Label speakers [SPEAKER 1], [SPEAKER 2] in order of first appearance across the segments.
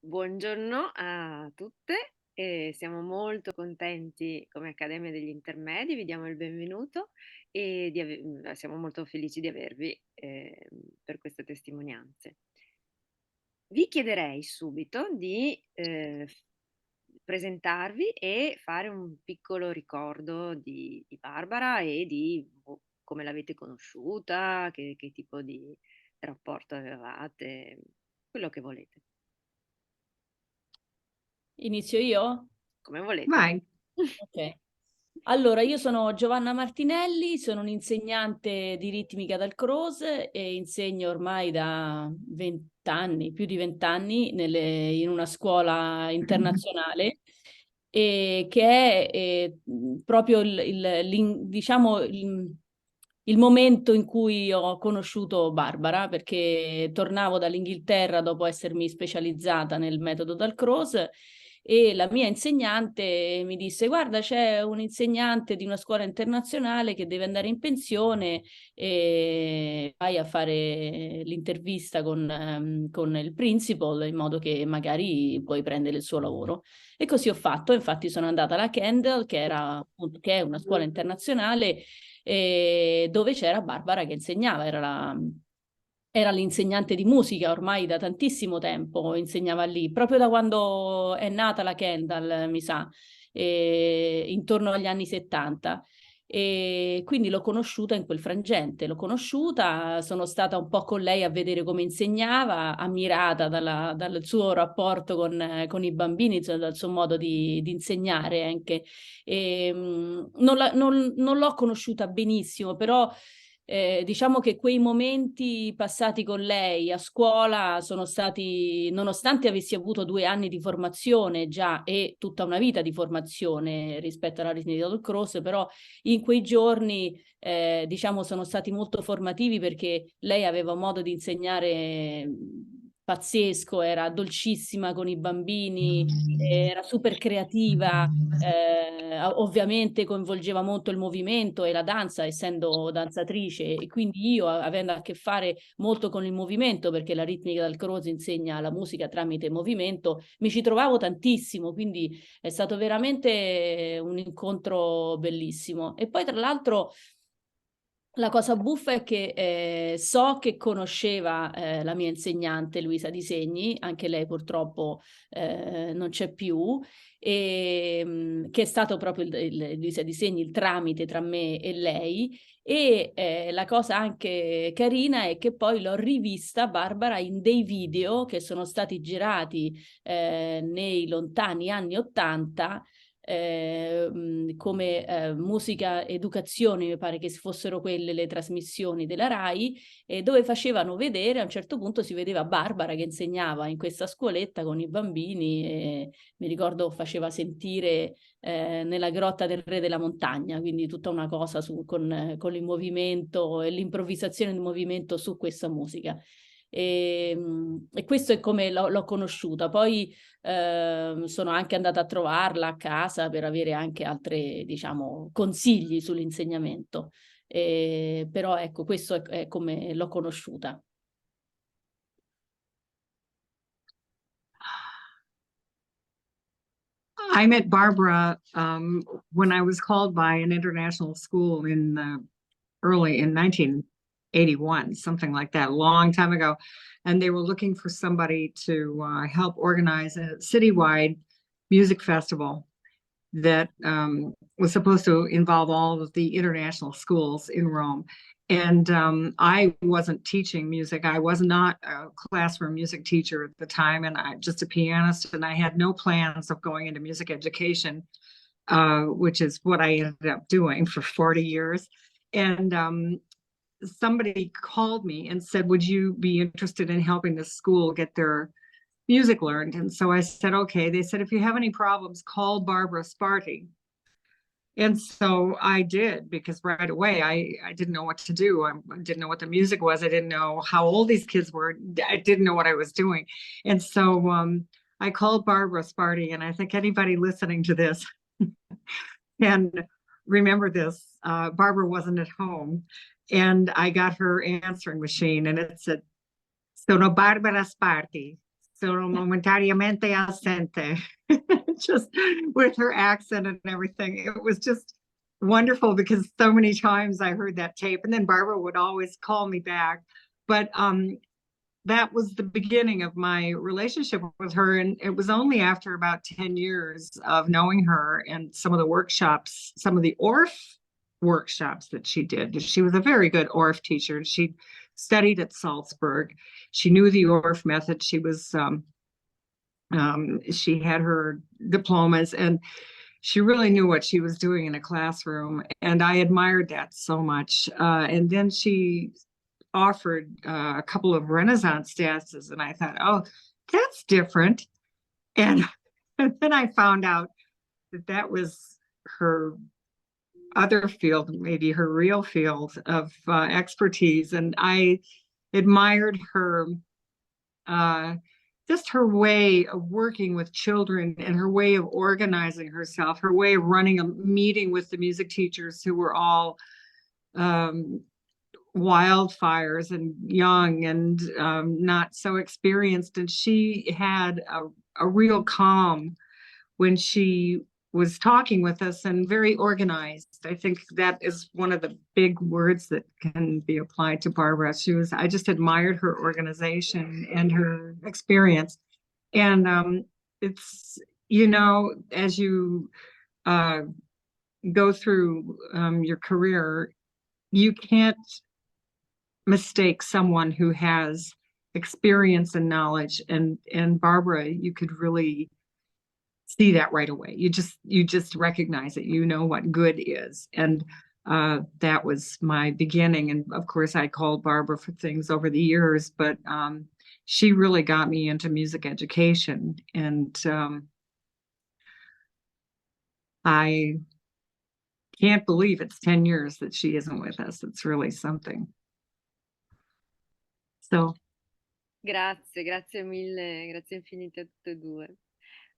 [SPEAKER 1] Buongiorno a tutte e siamo molto contenti come Accademia degli Intermedi, vi diamo il benvenuto e siamo molto felici di avervi per queste testimonianze. Vi chiederei subito di presentarvi e fare un piccolo ricordo di Barbara e di come l'avete conosciuta, che tipo di rapporto avevate, quello che volete,
[SPEAKER 2] Inizio io?
[SPEAKER 1] come volete.
[SPEAKER 3] Vai.
[SPEAKER 2] Ok. Allora, io sono Giovanna Martinelli, sono un'insegnante di ritmica dal croce e insegno ormai da 20 anni, più di 20 anni, in una scuola internazionale e che è proprio diciamo, il momento in cui ho conosciuto Barbara, perché tornavo dall'Inghilterra dopo essermi specializzata nel metodo dal croce e la mia insegnante mi disse: guarda, c'è un insegnante di una scuola internazionale che deve andare in pensione e vai a fare l'intervista con il principal in modo che magari puoi prendere il suo lavoro. E così ho fatto, infatti sono andata alla Kendall, che è una scuola internazionale, dove c'era Barbara che insegnava, era l'insegnante di musica ormai da tantissimo tempo, insegnava lì, proprio da quando è nata la Kendall, mi sa, intorno agli anni 70. E quindi l'ho conosciuta in quel frangente, l'ho conosciuta, sono stata un po' con lei a vedere come insegnava, ammirata dal suo rapporto con i bambini, cioè dal suo modo di insegnare anche. Non l'ho conosciuta benissimo, però diciamo che quei momenti passati con lei a scuola sono stati, nonostante avessi avuto 2 anni di formazione già e tutta una vita di formazione rispetto alla ritmica del cross, però in quei giorni diciamo sono stati molto formativi perché lei aveva un modo di insegnare pazzesco, era dolcissima con i bambini, era super creativa, ovviamente coinvolgeva molto il movimento e la danza, essendo danzatrice, e quindi io, avendo a che fare molto con il movimento, perché la ritmica dal croce insegna la musica tramite movimento, mi ci trovavo tantissimo, quindi è stato veramente un incontro bellissimo. E poi tra l'altro la cosa buffa è che so che conosceva la mia insegnante Luisa Disegni, anche lei purtroppo non c'è più, che è stato proprio Luisa Disegni il tramite tra me e lei. E la cosa anche carina è che poi l'ho rivista Barbara in dei video che sono stati girati nei lontani anni '80 come musica educazione, mi pare che fossero quelle le trasmissioni della Rai, dove facevano vedere, a un certo punto si vedeva Barbara che insegnava in questa scuoletta con i bambini e mi ricordo faceva sentire nella grotta del Re della Montagna, quindi tutta una cosa con il movimento e l'improvvisazione del movimento su questa musica. E questo è come l'ho conosciuta. Poi sono anche andata a trovarla a casa per avere anche altri, diciamo, consigli sull'insegnamento. Però ecco, questo è come l'ho conosciuta.
[SPEAKER 3] I met Barbara when I was called by an international school early in 1981, something like that, a long time ago. And they were looking for somebody to help organize a citywide music festival that was supposed to involve all of the international schools in Rome. And I wasn't teaching music. I was not a classroom music teacher at the time, and I just a pianist. And I had no plans of going into music education, which is what I ended up doing for 40 years. And somebody called me and said, "Would you be interested in helping the school get their music learned?" And so I said, okay. They said, "If you have any problems, call Barbara Sparti." And so I did, because right away I didn't know what to do. I didn't know what the music was. I didn't know how old these kids were. I didn't know what I was doing. And so I called Barbara Sparti, and I think anybody listening to this can remember this. Barbara wasn't at home, and I got her answering machine, and it said, "Sono Barbara Sparti. sono momentariamente assente. Just with her accent and everything. It was just wonderful because so many times I heard that tape, and then Barbara would always call me back. But that was the beginning of my relationship with her. And it was only after about 10 years of knowing her and some of the workshops, some of the ORF workshops that she did. She was a very good ORF teacher. She studied at Salzburg. She knew the ORF method. She had her diplomas, and she really knew what she was doing in a classroom. And I admired that so much. And then she offered a couple of Renaissance dances, and I thought, oh, that's different. And, and then I found out that that was her other field, maybe her real field of expertise. And I admired her, just her way of working with children and her way of organizing herself, her way of running a meeting with the music teachers who were all wildfires and young and not so experienced. And she had a real calm when she was talking with us, and very organized. I think that is one of the big words that can be applied to Barbara. I just admired her organization and her experience. And it's, as you go through your career, you can't mistake someone who has experience and knowledge. And Barbara, you could really see that right away. You just recognize it. You know what good is. And that was my beginning. And of course, I called Barbara for things over the years, but she really got me into music education. And I can't believe it's 10 years that she isn't with us. It's really something. So.
[SPEAKER 1] Grazie mille, grazie infinite a tutte e due.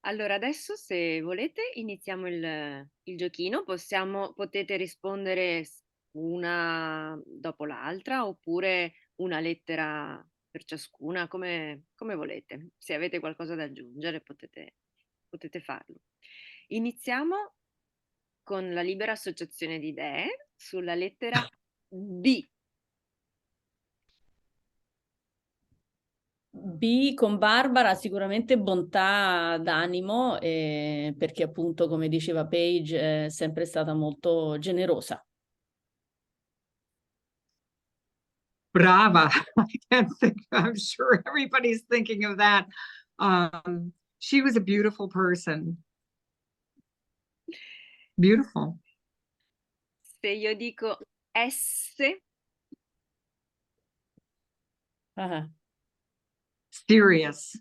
[SPEAKER 1] Allora, adesso se volete iniziamo il giochino, potete rispondere una dopo l'altra oppure una lettera per ciascuna, come volete. Se avete qualcosa da aggiungere potete farlo. Iniziamo con la libera associazione di idee sulla lettera B.
[SPEAKER 2] B con Barbara, sicuramente bontà d'animo, perché appunto, come diceva Paige, è sempre stata molto generosa.
[SPEAKER 3] Brava. I can't think, I'm sure everybody's thinking of that. She was a beautiful person. Beautiful.
[SPEAKER 1] Se io dico S.
[SPEAKER 3] Serious.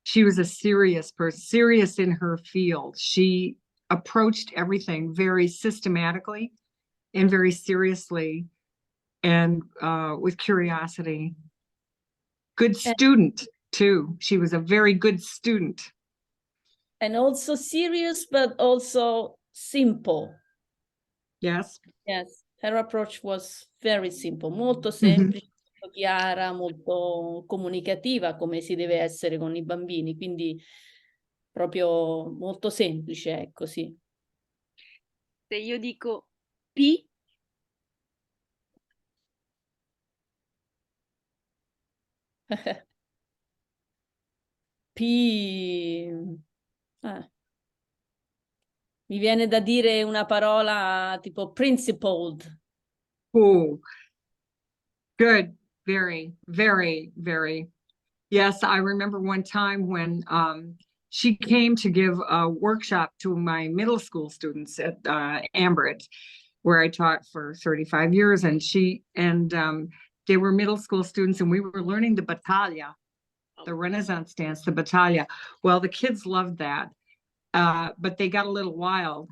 [SPEAKER 3] She was a serious person, serious in her field. She approached everything very systematically and very seriously, and with curiosity. Good student too. She was a very good student.
[SPEAKER 2] And also serious, but also simple.
[SPEAKER 3] Yes.
[SPEAKER 2] Yes, her approach was very simple, molto semplice, molto chiara, molto comunicativa, come si deve essere con i bambini, quindi proprio molto semplice, ecco, sì.
[SPEAKER 1] Se io dico P.
[SPEAKER 2] P. Mi viene da dire una parola tipo principled.
[SPEAKER 3] Oh, good. Very, very, very. Yes, I remember one time when she came to give a workshop to my middle school students at Ambridge, where I taught for 35 years. And they were middle school students, and we were learning the battaglia, the Renaissance dance, the battaglia. Well, the kids loved that, but they got a little wild.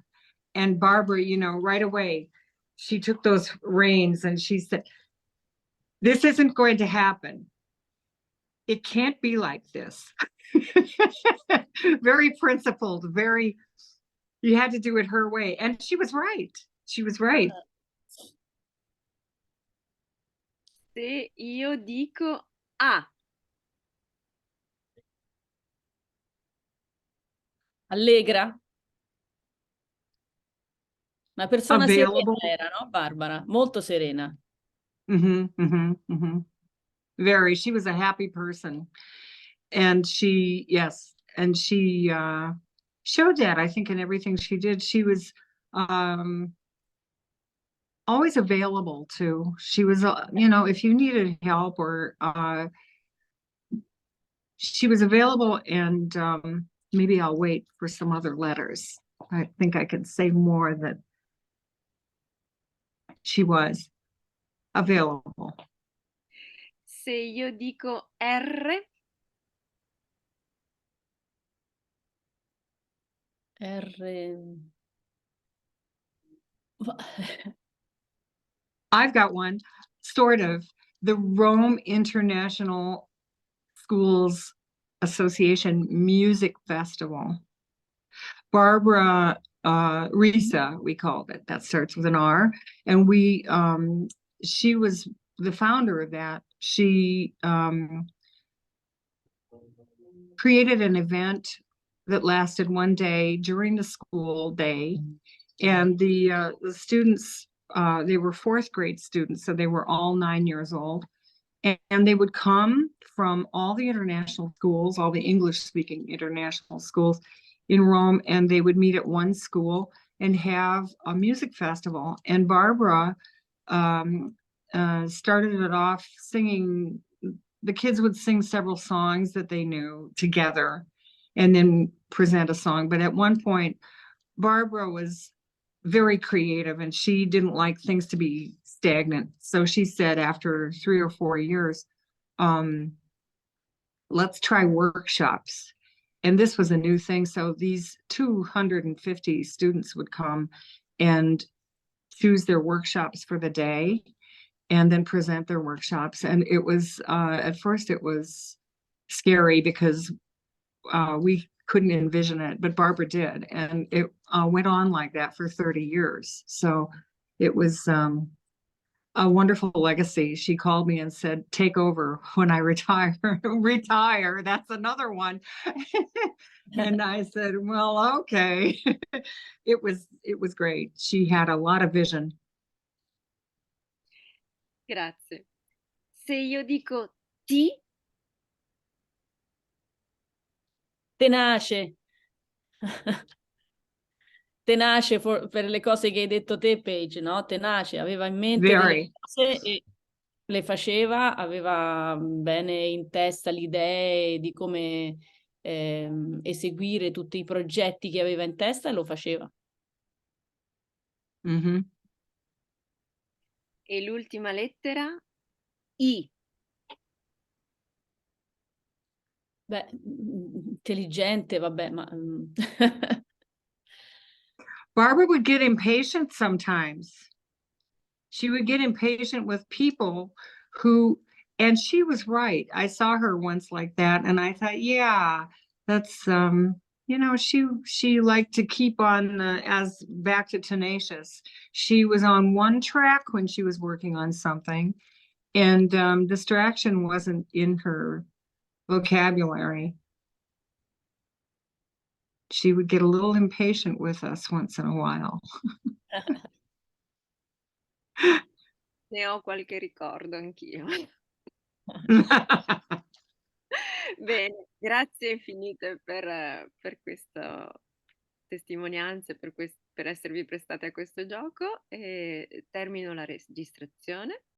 [SPEAKER 3] And Barbara, right away, she took those reins and she said, "This isn't going to happen. It can't be like this." Very principled, you had to do it her way. And she was right. She was right.
[SPEAKER 1] Se io dico A.
[SPEAKER 2] Allegra? Una persona serena
[SPEAKER 3] Available.
[SPEAKER 2] era, no, Barbara? Molto serena.
[SPEAKER 3] Very. She was a happy person. And she, yes, and she showed that, I think, in everything she did. She was always available too. She was, you know, if you needed help or she was available, and maybe I'll wait for some other letters. I think I could say more that she was available.
[SPEAKER 1] Se io dico R,
[SPEAKER 3] I've got one, sort of. The Rome International Schools Association Music Festival. Barbara Risa, we called it. That starts with an R. And she was the founder of that. She created an event that lasted one day during the school day. And the students, they were fourth grade students, so they were all 9 years old. And they would come from all the international schools, all the English-speaking international schools in Rome, and they would meet at one school and have a music festival. And Barbara started it off singing. The kids would sing several songs that they knew together and then present a song. But at one point, Barbara was very creative and she didn't like things to be stagnant. So she said after 3 or 4 years, let's try workshops. And this was a new thing. So these 250 students would come and choose their workshops for the day and then present their workshops. And it was, at first it was scary because we couldn't envision it, but Barbara did. And it went on like that for 30 years. So it was a wonderful legacy. She called me and said, take over when I retire. Retire, that's another one. And I said, well, okay. It was great. She had a lot of vision.
[SPEAKER 1] grazie. Se io dico T,
[SPEAKER 2] Tenace. Tenace per le cose che hai detto te, Paige, no? Tenace, aveva in mente delle
[SPEAKER 3] Very.
[SPEAKER 2] cose e le faceva, aveva bene in testa le idee di come eseguire tutti i progetti che aveva in testa e lo faceva.
[SPEAKER 1] e l'ultima lettera I.
[SPEAKER 2] Beh, intelligente, vabbè, ma...
[SPEAKER 3] Barbara would get impatient sometimes. She would get impatient with people who, and she was right. I saw her once like that, and I thought, yeah, that's you know, she liked to keep on as back to tenacious. She was on one track when she was working on something, and distraction wasn't in her vocabulary. She would get a little impatient with us once in a while.
[SPEAKER 1] Ne ho qualche ricordo anch'io. Bene, grazie infinite per questa testimonianza, per esservi prestate a questo gioco e termino la registrazione.